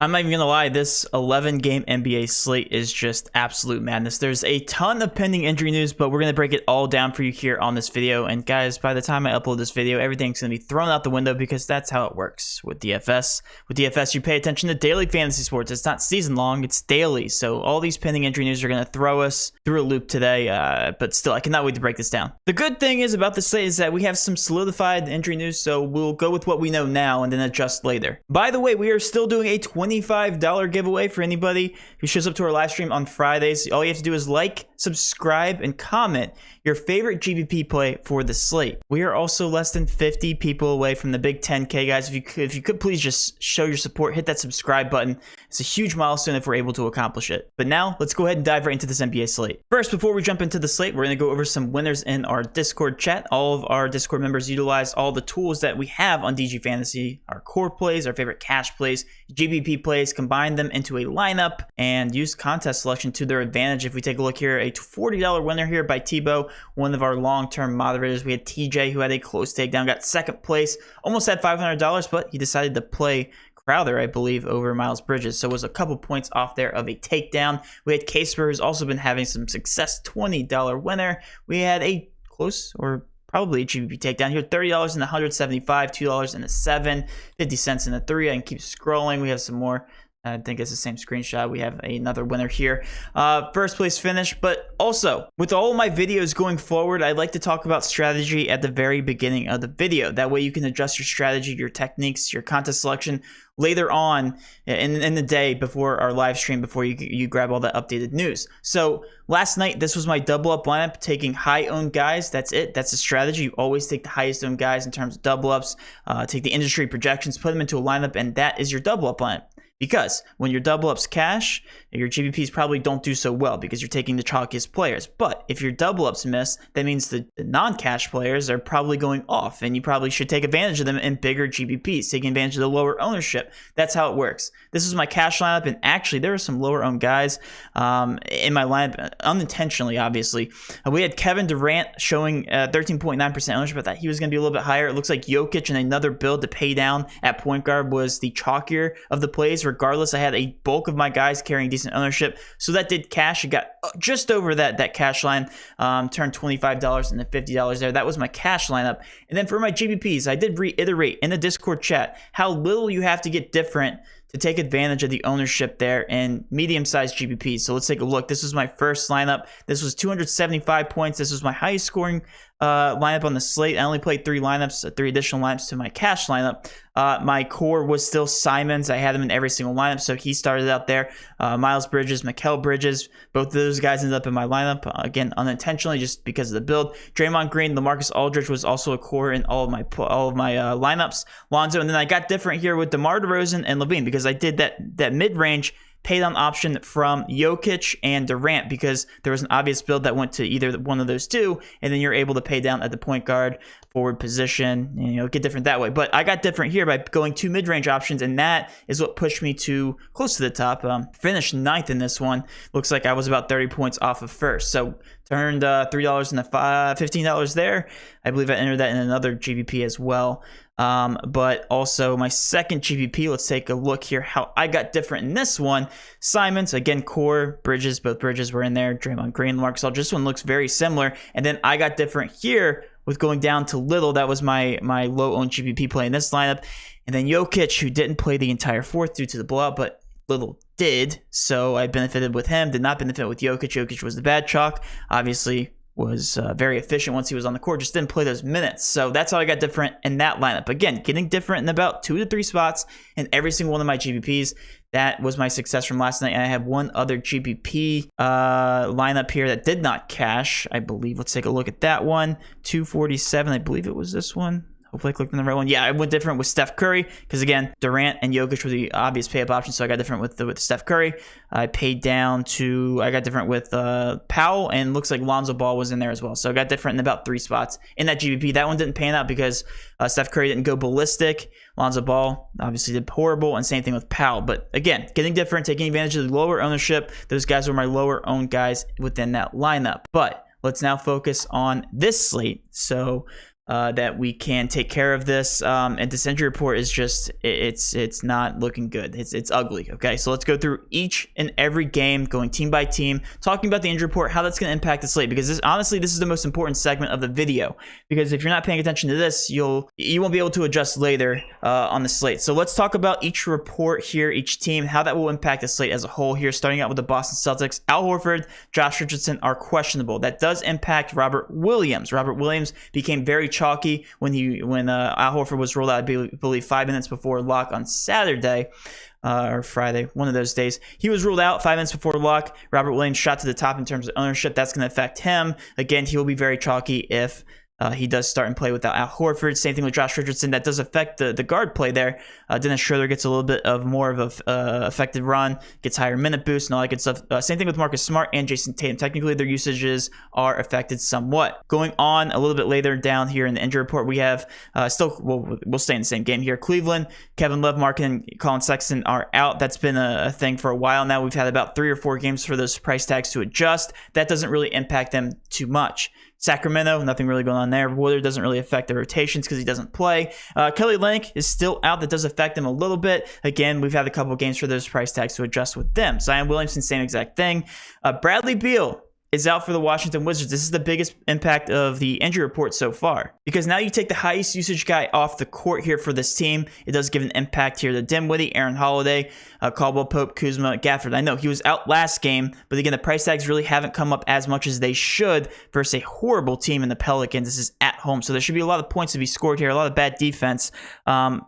I'm not even gonna lie, this 11 game NBA slate is just absolute madness. There's a ton of pending injury news, but we're gonna break it all down for you here on this video. And guys, by the time I upload this video, everything's gonna be thrown out the window because that's how it works with DFS. With DFS, you pay attention to daily fantasy sports. It's not season long, it's daily. So all these pending injury news are gonna throw us through a loop today, but still, I cannot wait to break this down. The good thing is about this slate is that we have some solidified injury news, so we'll go with what we know now and then adjust later. By the way, we are still doing a $25 giveaway for anybody who shows up to our live stream on Fridays. All you have to do is like, subscribe, and comment your favorite GPP play for the slate. We are also less than 50 people away from the big 10K, guys. If you could please just show your support, hit that subscribe button. It's a huge milestone if we're able to accomplish it. But now let's go ahead and dive right into this NBA slate. First, before we jump into the slate, we're going to go over some winners in our Discord chat. All of our Discord members utilize all the tools that we have on DG Fantasy, our core plays, our favorite cash plays, GPP plays, combine them into a lineup and use contest selection to their advantage. If we take a look here, a $40 winner here by Tebow, one of our long-term moderators. We had TJ, who had a close takedown, got second place, almost had $500, but he decided to play Crowder, I believe, over Miles Bridges. So it was a couple points off there of a takedown. We had Casper, who's also been having some success, $20 winner. We had a close or probably a GPP takedown here, $30 and $175, $2 and a 7, 50 cents and a 3. I can keep scrolling. We have some more. I think it's the same screenshot. We have another winner here. First place finish, but also with all of my videos going forward, I like to talk about strategy at the very beginning of the video. That way you can adjust your strategy, your techniques, your contest selection later on in the day before our live stream, before you grab all that updated news. So last night, this was my double up lineup, taking high owned guys. That's it. That's the strategy. You always take the highest owned guys in terms of double ups, take the industry projections, put them into a lineup, and that is your double up lineup. Because when your double ups cash, your GPPs probably don't do so well because you're taking the chalkiest players. But if your double ups miss, that means the non-cash players are probably going off, and you probably should take advantage of them in bigger GPPs, taking advantage of the lower ownership. That's how it works. This is my cash lineup, and actually there were some lower owned guys in my lineup, unintentionally, obviously. We had Kevin Durant showing 13.9% ownership. I thought he was going to be a little bit higher. It looks like Jokic and another build to pay down at point guard was the chalkier of the plays. Regardless, I had a bulk of my guys carrying decent ownership, so that did cash. It got just over that cash line, turned $25 into $50 there. That was my cash lineup. And then for my GPPs, I did reiterate in the Discord chat how little you have to get different to take advantage of the ownership there in medium-sized GPPs. So let's take a look. This was my first lineup. This was 275 points. This was my highest scoring lineup on the slate. I only played 3 additional lineups to my cash lineup. My core was still Simons. I had him in every single lineup, so he started out there. Miles Bridges, Mikal Bridges, both of those guys ended up in my lineup, again, unintentionally, just because of the build. Draymond Green, LaMarcus Aldridge was also a core in all of my lineups. Lonzo, and then I got different here with DeMar DeRozan and LaVine because I did that mid-range pay down option from Jokic and Durant because there was an obvious build that went to either one of those two, and then you're able to pay down at the point guard, forward position, and get different that way. But I got different here by going 2 mid-range options, and that is what pushed me to close to the top. Finished 9th in this one. Looks like I was about 30 points off of first. So turned $3 into $15 there. I believe I entered that in another GPP as well. But also my second GPP, let's take a look here how I got different in this one. Simons, again, core, Bridges, both Bridges were in there. Draymond Green, LaMarcus Aldridge. This one looks very similar. And then I got different here with going down to Little. That was my low-owned GPP play in this lineup. And then Jokic, who didn't play the entire fourth due to the blowout, but Little did. So I benefited with him, did not benefit with Jokic. Jokic was the bad chalk. Obviously, was very efficient once he was on the court, just didn't play those minutes. So that's how I got different in that lineup. Again, getting different in about 2 to 3 spots in every single one of my GPPs. That was my success from last night. And I have one other GPP lineup here that did not cash, I believe. Let's take a look at that one. 247, I believe it was this one. Hopefully I clicked on the right one. Yeah, I went different with Steph Curry because, again, Durant and Jokic were the obvious pay-up options, so I got different with Steph Curry. I got different with Powell, and looks like Lonzo Ball was in there as well. So I got different in about 3 spots in that GPP. That one didn't pan out because Steph Curry didn't go ballistic. Lonzo Ball obviously did horrible, and same thing with Powell. But again, getting different, taking advantage of the lower ownership. Those guys were my lower owned guys within that lineup. But let's now focus on this slate. So that we can take care of this. And this injury report is just, it's not looking good. It's ugly. Okay, so let's go through each and every game, going team by team, talking about the injury report, how that's going to impact the slate. Because honestly, this is the most important segment of the video. Because if you're not paying attention to this, you won't be able to adjust later on the slate. So let's talk about each report here, each team, how that will impact the slate as a whole here. Starting out with the Boston Celtics, Al Horford, Josh Richardson are questionable. That does impact Robert Williams. Robert Williams became very chalky when Al Horford was rolled out, I believe 5 minutes before lock on Saturday or Friday, one of those days. He was ruled out 5 minutes before lock. Robert Williams shot to the top in terms of ownership. That's going to affect him. Again, he will be very chalky if he does start and play without Al Horford. Same thing with Josh Richardson. That does affect the guard play there. Dennis Schroeder gets a little bit of more of a effective run, gets higher minute boost and all that good stuff. Same thing with Marcus Smart and Jason Tatum. Technically, their usages are affected somewhat. Going on a little bit later down here in the injury report, we have we'll stay in the same game here. Cleveland, Kevin Love, Markin, and Colin Sexton are out. That's been a thing for a while now. We've had about 3 or 4 games for those price tags to adjust. That doesn't really impact them too much. Sacramento, nothing really going on there. Woodard doesn't really affect the rotations because he doesn't play. Kelly Olynyk is still out. That does affect him a little bit. Again, we've had a couple of games for those price tags to adjust with them. Zion Williamson, same exact thing. Bradley Beal is out for the Washington Wizards. This is the biggest impact of the injury report so far, because now you take the highest usage guy off the court here for this team. It does give an impact here to Dinwiddie, Aaron Holiday, Caldwell Pope, Kuzma, Gafford. I know he was out last game, but again, the price tags really haven't come up as much as they should versus a horrible team in the Pelicans. This is at home, so there should be a lot of points to be scored here, a lot of bad defense.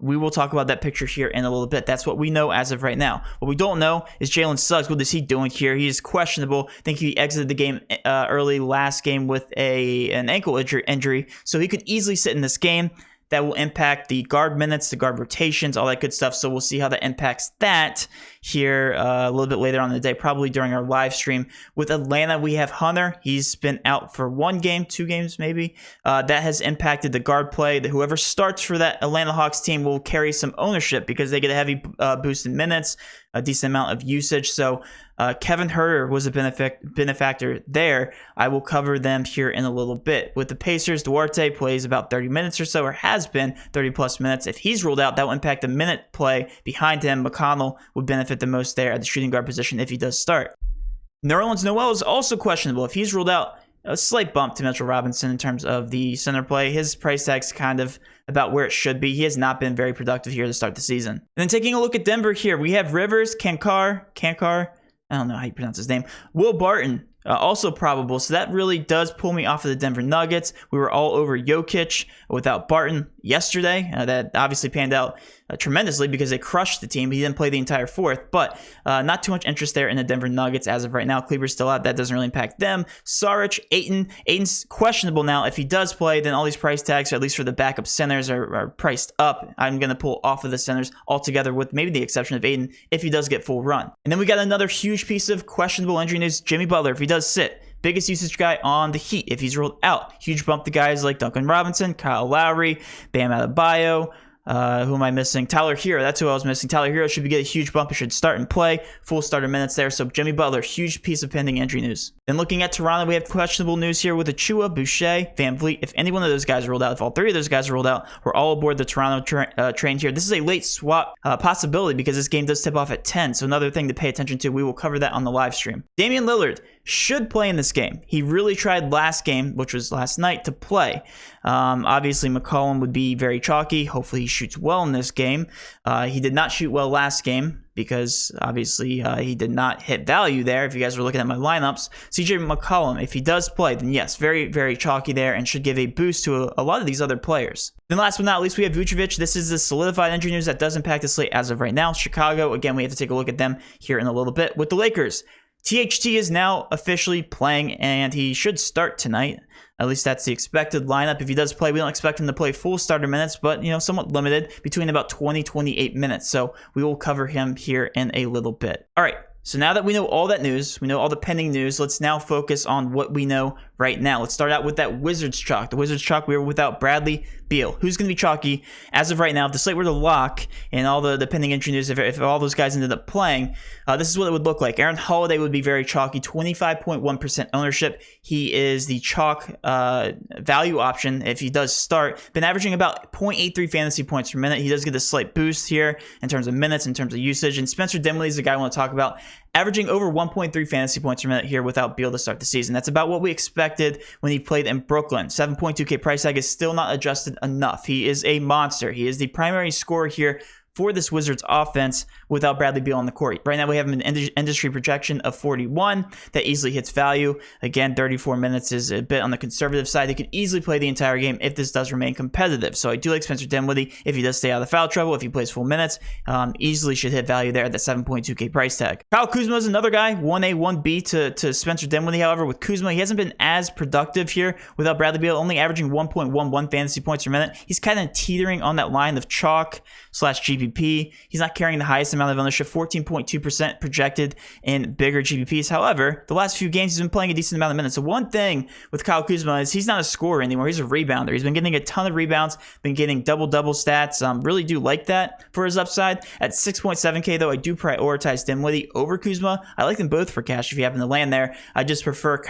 We will talk about that picture here in a little bit. That's what we know as of right now. What we don't know is Jalen Suggs. What is he doing here? He is questionable. I think he exited the game early last game with an ankle injury, so he could easily sit in this game. That will impact the guard minutes, the guard rotations, all that good stuff. So we'll see how that impacts that here a little bit later on in the day, probably during our live stream. With Atlanta, we have Hunter. He's been out for 1 game, 2 games maybe. That has impacted the guard play. Whoever starts for that Atlanta Hawks team will carry some ownership because they get a heavy boost in minutes, a decent amount of usage. So Kevin Huerter was a benefactor there. I will cover them here in a little bit. With the Pacers, Duarte plays about 30 minutes or so, or has been 30 plus minutes. If he's ruled out, that will impact the minute play behind him. McConnell would benefit the most there at the shooting guard position if he does start. Nerlens Noel is also questionable. If he's ruled out, a slight bump to Mitchell Robinson in terms of the center play. His price tag's kind of about where it should be. He has not been very productive here to start the season. And then taking a look at Denver here, we have Rivers, Kankar, I don't know how you pronounce his name, Will Barton, also probable. So that really does pull me off of the Denver Nuggets. We were all over Jokic without Barton yesterday. That obviously panned out tremendously because they crushed the team. He didn't play the entire fourth, but not too much interest there in the Denver Nuggets as of right now. Kleber's still out. That doesn't really impact them. Saric, Ayton's questionable now. If he does play, then all these price tags, or at least for the backup centers, are priced up. I'm going to pull off of the centers altogether, with maybe the exception of Ayton if he does get full run. And then we got another huge piece of questionable injury news. Jimmy Butler, if he does sit, biggest usage guy on the Heat. If he's ruled out, huge bump to guys like Duncan Robinson, Kyle Lowry, Bam Adebayo. Who am I missing? Tyler Hero. That's who I was missing. Tyler Hero should get a huge bump. He should start and play. Full starter minutes there. So Jimmy Butler, huge piece of pending injury news. Then looking at Toronto, we have questionable news here with Achua, Boucher, Van Vliet. If any one of those guys are ruled out, if all 3 of those guys are ruled out, we're all aboard the Toronto train here. This is a late swap possibility because this game does tip off at 10. So another thing to pay attention to. We will cover that on the live stream. Damian Lillard should play in this game. He really tried last game, which was last night, to play. Obviously, McCollum would be very chalky. Hopefully, he shoots well in this game. He did not shoot well last game because obviously he did not hit value there. If you guys were looking at my lineups, CJ McCollum, if he does play, then yes, very, very chalky there and should give a boost to a lot of these other players. Then last but not least, we have Vucevic. This is the solidified injury news that does impact the slate as of right now. Chicago, again, we have to take a look at them here in a little bit. With the Lakers, THT is now officially playing, and he should start tonight. At least that's the expected lineup. If he does play, we don't expect him to play full starter minutes, but somewhat limited, between about 20-28 minutes. So we will cover him here in a little bit. All right. So now that we know all that news, we know all the pending news, let's now focus on what we know right now. Let's start out with that Wizards chalk. The Wizards chalk, we were without Bradley Beal. Who's going to be chalky as of right now? If the slate were to lock and all the pending injury news, if all those guys ended up playing, this is what it would look like. Aaron Holiday would be very chalky, 25.1% ownership. He is the chalk value option if he does start. Been averaging about 0.83 fantasy points per minute. He does get a slight boost here in terms of minutes, in terms of usage. And Spencer Dinwiddie is the guy I want to talk about, averaging over 1.3 fantasy points per minute here without Beal to start the season. That's about what we expected when he played in Brooklyn. 7.2K price tag is still not adjusted enough. He is a monster. He is the primary scorer here for this Wizards offense without Bradley Beal on the court. Right now we have an industry projection of 41 that easily hits value. Again, 34 minutes is a bit on the conservative side. He can easily play the entire game if this does remain competitive. So I do like Spencer Dinwiddie if he does stay out of foul trouble, if he plays full minutes, easily should hit value there at the 7.2K price tag. Kyle Kuzma is another guy, 1A, 1B to Spencer Dinwiddie. However, with Kuzma, he hasn't been as productive here without Bradley Beal, only averaging 1.11 fantasy points per minute. He's kind of teetering on that line of chalk / GPP. He's not carrying the highest amount of ownership, 14.2% projected in bigger GPPs. However, the last few games he's been playing a decent amount of minutes. So one thing with Kyle Kuzma is he's not a scorer anymore. He's a rebounder. He's been getting a ton of rebounds, been getting double-double stats. Really do like that for his upside. At 6.7K, though, I do prioritize Dinwiddie over Kuzma. I like them both for cash if you happen to land there. I just prefer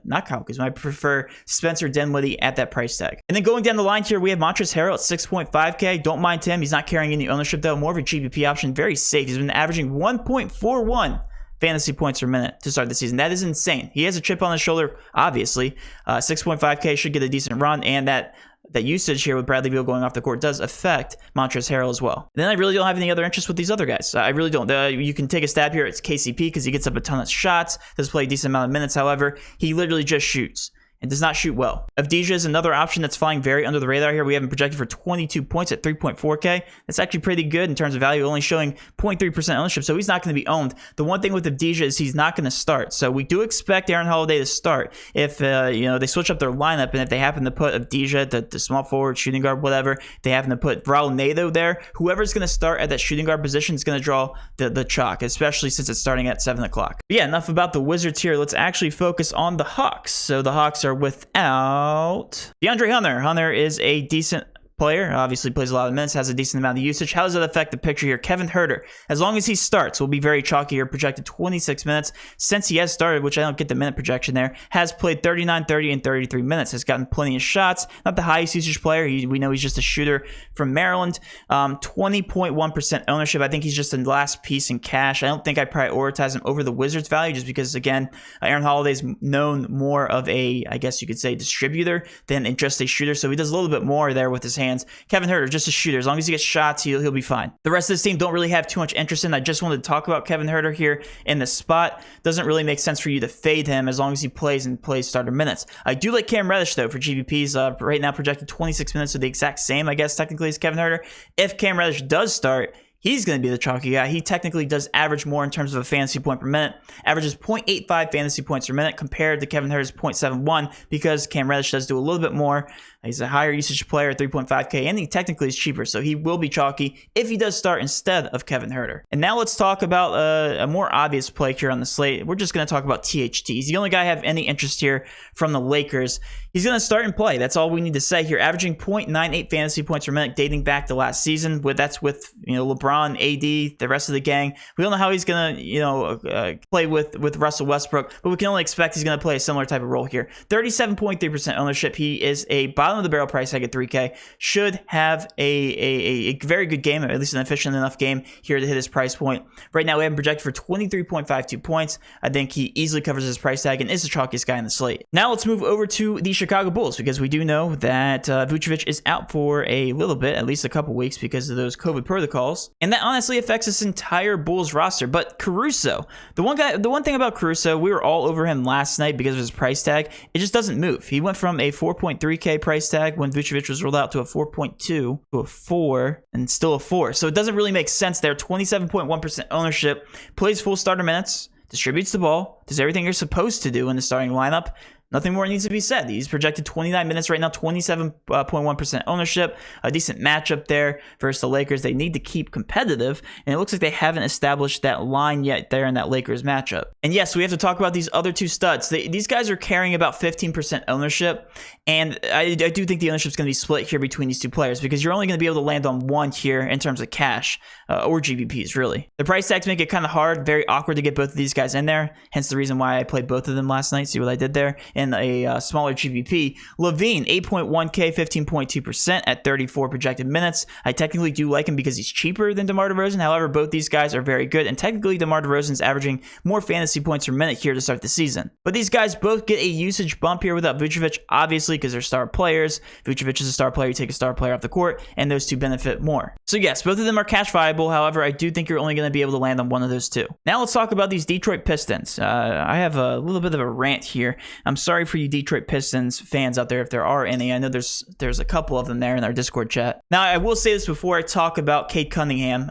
not Kyle Kuzma. I prefer Spencer Dinwiddie at that price tag. And then going down the line here, we have Montrezl Harrell at 6.5K. Don't mind him. He's not carrying any ownership, though. More of a GPP option. Very safe. He's been averaging 1.41 fantasy points per minute to start the season. That is insane. He has a chip on his shoulder, obviously. 6.5K should get a decent run, and that usage here with Bradley Beal going off the court does affect Montrezl Harrell as well. And then I really don't have any other interest with these other guys. I really don't. You can take a stab here. It's KCP because he gets up a ton of shots, does play a decent amount of minutes. However, he literally just shoots and does not shoot well. Avdija is another option that's flying very under the radar here. We have him projected for 22 points at 3.4K. That's actually pretty good in terms of value, only showing 0.3% ownership, so he's not going to be owned. The one thing with Avdija is he's not going to start. So we do expect Aaron Holiday to start if they switch up their lineup, and if they happen to put Avdija, the small forward, shooting guard, whatever, they happen to put Raul Neto there, whoever's going to start at that shooting guard position is going to draw the chalk, especially since it's starting at 7 o'clock. But yeah, enough about the Wizards here. Let's actually focus on the Hawks. So the Hawks are without DeAndre Hunter. Hunter is a decent player, obviously plays a lot of minutes, has a decent amount of usage. How does that affect the picture here? Kevin Huerter, as long as he starts, will be very chalky here, projected 26 minutes. Since he has started, which I don't get the minute projection there, has played 39, 30, and 33 minutes, has gotten plenty of shots. Not the highest usage player. We know he's just a shooter from Maryland. 20.1% ownership. I think he's just the last piece in cash. I don't think I prioritize him over the Wizards value just because, again, Aaron Holiday's known more of a, I guess you could say, distributor than just a shooter, so he does a little bit more there with his hands. Kevin Huerter, just a shooter. As long as he gets shots, he'll be fine. The rest of this team don't really have too much interest in. I just wanted to talk about Kevin Huerter here in the spot. Doesn't really make sense for you to fade him as long as he plays starter minutes. I do like Cam Reddish, though, for GPPs. Right now projected 26 minutes, so the exact same, I guess, technically, as Kevin Huerter. If Cam Reddish does start, he's going to be the chalky guy. He technically does average more in terms of a fantasy point per minute. Averages 0.85 fantasy points per minute compared to Kevin Huerter's 0.71 because Cam Reddish does do a little bit more. He's a higher usage player at 3.5K, and he technically is cheaper, so he will be chalky if he does start instead of Kevin Huerter. And now let's talk about a more obvious play here on the slate. We're just going to talk about THT. He's the only guy I have any interest here from the Lakers. He's going to start and play. That's all we need to say here. Averaging 0.98 fantasy points per minute dating back to last season. That's with LeBron, AD, the rest of the gang. We don't know how he's going to play with Russell Westbrook, but we can only expect he's going to play a similar type of role here. 37.3% ownership. He is a bottom of the barrel price tag at 3K. Should have a very good game, at least an efficient enough game here to hit his price point. Right now we have him projected for 23.52 points. I think he easily covers his price tag and is the chalkiest guy in the slate. Now let's move over to the Chicago Bulls, because we do know that Vucevic is out for a little bit, at least a couple weeks, because of those COVID protocols, and that honestly affects this entire Bulls roster. But Caruso, the one thing about Caruso, we were all over him last night because of his price tag. It just doesn't move. He went from a 4.3K price tag when Vucevic was rolled out to a 4.2 to a 4 and still a 4. So it doesn't really make sense there. 27.1% ownership, plays full starter minutes, distributes the ball, does everything you're supposed to do in the starting lineup. Nothing more needs to be said. He's projected 29 minutes right now, 27.1% ownership, a decent matchup there versus the Lakers. They need to keep competitive, and it looks like they haven't established that line yet there in that Lakers matchup. And yes, we have to talk about these other two studs. These guys are carrying about 15% ownership, and I do think the ownership is going to be split here between these two players because you're only going to be able to land on one here in terms of cash or GBPs, really. The price tags make it kind of hard, very awkward to get both of these guys in there, hence the reason why I played both of them last night. See what I did there? In a smaller GBP. Levine, 8.1K, 15.2% at 34 projected minutes. I technically do like him because he's cheaper than DeMar DeRozan. However, both these guys are very good, and technically DeMar DeRozan's averaging more fantasy points per minute here to start the season. But these guys both get a usage bump here without Vucevic, obviously, because they're star players. Vucevic is a star player. You take a star player off the court, and those two benefit more. So yes, both of them are cash viable. However, I do think you're only going to be able to land on one of those two. Now let's talk about these Detroit Pistons. I have a little bit of a rant here. I'm sorry for you Detroit Pistons fans out there if there are any. I know there's a couple of them there in our Discord chat. Now, I will say this before I talk about Cade Cunningham.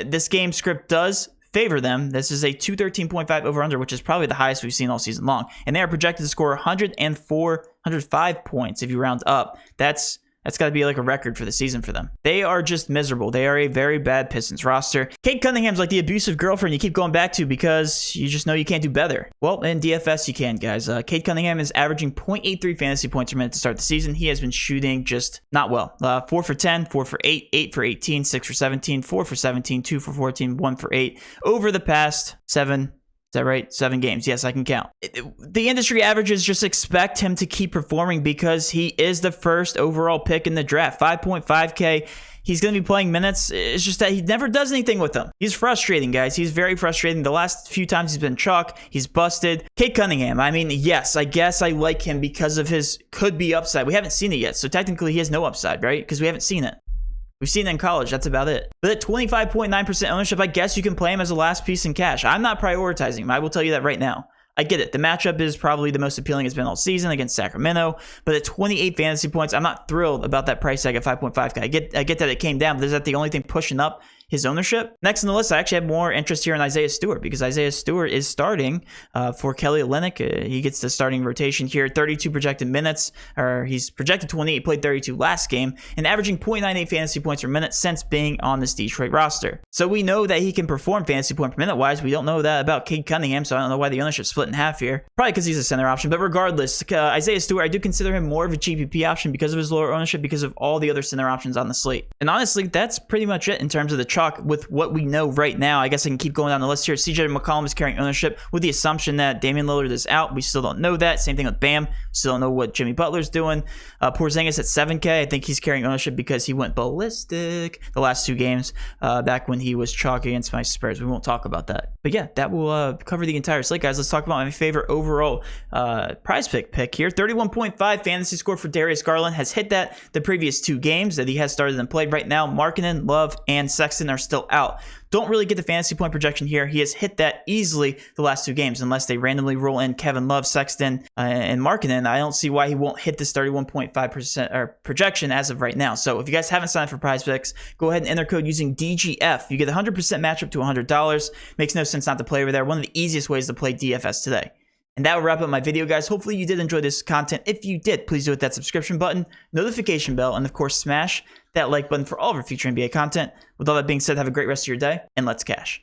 This game script does favor them. This is a 213.5 over-under, which is probably the highest we've seen all season long. And they are projected to score 105 points if you round up. That's got to be like a record for the season for them. They are just miserable. They are a very bad Pistons roster. Cade Cunningham's like the abusive girlfriend you keep going back to because you just know you can't do better. Well, in DFS you can, guys. Cade Cunningham is averaging 0.83 fantasy points per minute to start the season. He has been shooting just not well. 4 for 10, 4 for 8, 8 for 18, 6 for 17, 4 for 17, 2 for 14, 1 for 8 over the past 7. Is that right? 7 games. Yes, I can count. The industry averages just expect him to keep performing because he is the first overall pick in the draft. 5.5K. He's going to be playing minutes. It's just that he never does anything with them. He's frustrating, guys. He's very frustrating. The last few times he's been chalk, he's busted. Cade Cunningham, I mean, yes, I guess I like him because of his could-be upside. We haven't seen it yet, so technically he has no upside, right? Because we haven't seen it. We've seen it in college. That's about it. But at 25.9% ownership, I guess you can play him as a last piece in cash. I'm not prioritizing him. I will tell you that right now. I get it. The matchup is probably the most appealing it's been all season against Sacramento. But at 28 fantasy points, I'm not thrilled about that price tag at 5.5K. I get that it came down, but is that the only thing pushing up his ownership? Next on the list, I actually have more interest here in Isaiah Stewart because Isaiah Stewart is starting for Kelly Olynyk. He gets the starting rotation here. 32 projected minutes, or he's projected 28, played 32 last game, and averaging 0.98 fantasy points per minute since being on this Detroit roster. So we know that he can perform fantasy point per minute wise. We don't know that about Cade Cunningham, so I don't know why the ownership split in half here. Probably because he's a center option, but regardless, Isaiah Stewart, I do consider him more of a GPP option because of his lower ownership, because of all the other center options on the slate. And honestly, that's pretty much it in terms of the chalk with what we know right now. I guess I can keep going down the list here. CJ McCollum is carrying ownership with the assumption that Damian Lillard is out. We still don't know that. Same thing with Bam. Still don't know what Jimmy Butler's doing. Porzingis at 7K. I think he's carrying ownership because he went ballistic the last 2 games back when he was chalk against my Spurs. We won't talk about that. But yeah, that will cover the entire slate, guys. Let's talk about my favorite overall prize pick here. 31.5 fantasy score for Darius Garland. Has hit that the previous 2 games that he has started and played. Right now, Markkanen, Love, and Sexton are still out. Don't really get the fantasy point projection here. He has hit that easily the last 2 games, unless they randomly roll in Kevin Love, Sexton, and Markkanen. I don't see why he won't hit this 31.5% or projection as of right now. So if you guys haven't signed up for Prize Picks, go ahead and enter code using DGF. You get a 100% matchup to $100. Makes no sense not to play over there. One of the easiest ways to play DFS today. And that will wrap up my video, guys. Hopefully you did enjoy this content. If you did, please do hit that subscription button, notification bell, and of course smash that like button for all of our future NBA content. With all that being said, have a great rest of your day, and let's cash.